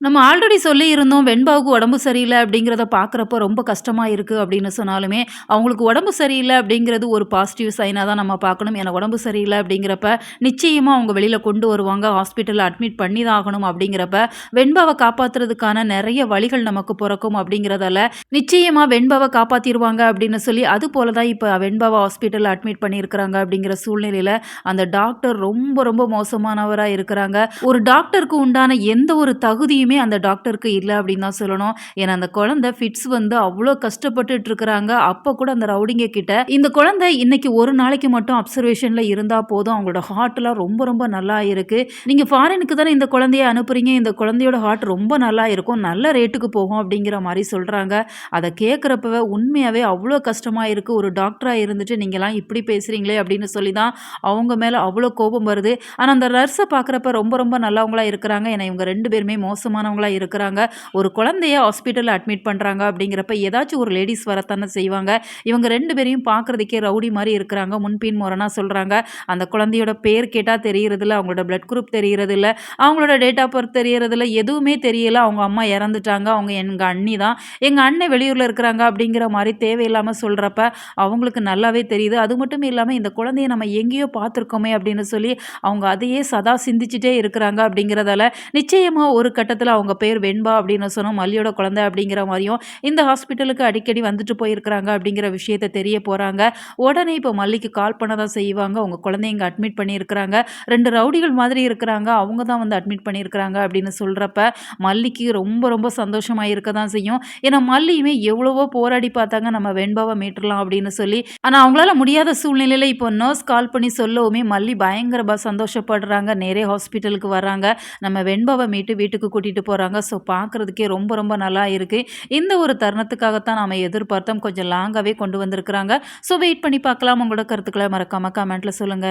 நம்ம ஆல்ரெடி சொல்லியிருந்தோம், வெண்பாவுக்கு உடம்பு சரியில்ல அப்படிங்கிறத பார்க்குறப்போ ரொம்ப கஷ்டமா இருக்கு அப்படின்னு சொன்னாலுமே, அவங்களுக்கு உடம்பு சரியில்ல அப்படிங்கிறது ஒரு பாசிட்டிவ் சைனா தான் நம்ம பார்க்கணும். ஏன்னா உடம்பு சரியில்ல அப்படிங்கிறப்ப, நிச்சயமா அவங்க வெளியில கொண்டு வருவாங்க. ஹாஸ்பிட்டல்ல அட்மிட் பண்ணி தான் ஆகணும் அப்படிங்கிறப்ப, வெண்பாவ காப்பாத்துறதுக்கான நெறைய வழிகள் நமக்கு பொறக்கும் அப்படிங்கிறதால, நிச்சயமா வெண்பாவ காப்பாத்திருவாங்க அப்படின்னு சொல்லி, அதுபோல தான் இப்ப வெண்பாவ ஹாஸ்பிட்டல்ல அட்மிட் பண்ணியிருக்கிறாங்க அப்படிங்கிற சூழ்நிலையில, அந்த டாக்டர் ரொம்ப ரொம்ப மோசமானவரா இருக்கிறாங்க. ஒரு டாக்டருக்கு உண்டான எந்த ஒரு தகுதியுமே அந்த டாக்டருக்கு இல்ல அப்படின்னு தான் சொல்லணும். ஏன்னா அந்த குழந்தை ஃபிட்ஸ் வந்து அவ்ளோ கஷ்டப்பட்டுட்டு இருக்கிறாங்க. அப்ப கூட அந்த ரவுடிங்க கிட்ட, இந்த குழந்தை இன்னைக்கு ஒரு நாளைக்கு மட்டும் அப்சர்வேஷன்ல இருந்தா போதும். அவங்களோட ஹார்ட்லாம் ரொம்ப ரொம்ப நல்லா இருக்கு. நீங்க ஃபாரினுக்கு தானே இந்த குழந்தைய அனுப்புறீங்க. இந்த குழந்தையோட ஹார்ட் ரொம்ப நல்லா இருக்கும். நல்ல ரேட்டுக்கு போகும் அப்படிங்கிற மாரி சொல்றாங்க. அத கேட்கிறப்பவே உண்மையாவே அவ்ளோ கஷ்டமா இருக்கு. ஒரு டாக்டரா இருந்துட்டு நீங்கலாம் இப்படி பேசுறீங்களே அப்படின்னு சொல்லி தான் அவங்க மேல அவ்ளோ கோபம் வருது. ஆனா அந்த நர்ஸ பார்க்குறப்ப ரொம்ப ரொம்ப நல்லவங்களா இருக்கிறாங்க. ஏன்னா இவங்க 2 பேருமே மோசமானவங்களா இருக்கிறாங்க. ஒரு குழந்தைய ஹாஸ்பிட்டல்ல அட்மிட் பண்றாங்க அப்படிங்கிறப்ப ஏதாச்சும் ஒரு லேடீஸ் வரத்தானே செய்வாங்க. இவங்க 2 பேரையும் பார்க்குறதுக்கே ரவுடி மாரி இருக்கிறாங்க. முன்பின் முரணா சொல்றாங்க. அந்த குழந்தையோட பேர் கேட்டா தெரியறதில்ல. அவங்களோட பிளட் குரூப் தெரியறதில்ல. அவங்களோட டேட் ஆஃப் பர்த் தெரியறதில்ல. எதுவுமே தெரியல. அவங்க அம்மா இறந்துட்டாங்க. அவங்க எங்க அண்ணி தான். எங்க அண்ணன் வெளியூர்ல இருக்கிறாங்க அப்படிங்கிற மாரி தேவையில்லாம சொல்றப்ப, அவங்களுக்கு நல்லாவே தெரியுது. அது மட்டும் இல்லாம இந்த குழந்தைய நம்ம எங்கேயோ பார்த்துருக்கோமே அப்படின்னு சொல்லி, அவங்க அதையே சதா சிந்திச்சுட்டே இருக்கிறாங்க அப்படிங்கிறதால, நிச்சயமா ஒரு கட்டத்தில அவங்க பேர் வெண்பா அப்படின்னு சொன்னா, மல்லியோட குழந்தை அப்படிங்கிற மாரியும், இந்த ஹாஸ்பிட்டலுக்கு அடிக்கடி வந்துட்டு போயிருக்கிறாங்க அப்படிங்கிற விஷயத்த தெரிய போறாங்க. உடனே இப்போ மல்லிக்கு கால் பண்ண தான் செய்வாங்க. உங்க குழந்தைய இங்க அட்மிட் பண்ணியிருக்கிறாங்க. 2 ரவுடிகள் மாதிரி இருக்கிறாங்க. அவங்க தான் வந்து அட்மிட் பண்ணியிருக்கிறாங்க அப்படின்னு சொல்றப்ப, மல்லிக்கு ரொம்ப ரொம்ப சந்தோஷமா இருக்க தான் செய்யும். ஏன்னா மல்லியுமே எவ்வளவோ போராடி பார்த்தாங்க நம்ம வெண்பாவ மீட்டுறலாம் அப்படின்னு சொல்லி. ஆனா அவங்களால முடியாத சூழ்நிலையில இப்போ நர்ஸ் கால் பண்ணி சொல்லவுமே மல்லி பயங்கர சந்தோஷப்படுறாங்க. நேரே ஹாஸ்பிட்டலுக்கு வர்றாங்க. நம்ம வெண்பாவ மீட்டு வீட்டுக்கு கூட்டிட்டு போறாங்க. ஸோ பார்க்குறதுக்கே ரொம்ப ரொம்ப நல்லா இருக்கு. இந்த ஒரு தருணத்துக்காகத்தான் நாம எதிர்பார்த்தோம். கொஞ்சம் லாங்காவே கொண்டு வந்திருக்கிறாங்க. ஸோ வெயிட் பண்ணி பார்க்கலாம். உங்களோட கருத்துக்கள மறக்காம கமெண்ட்ல சொல்லுங்க.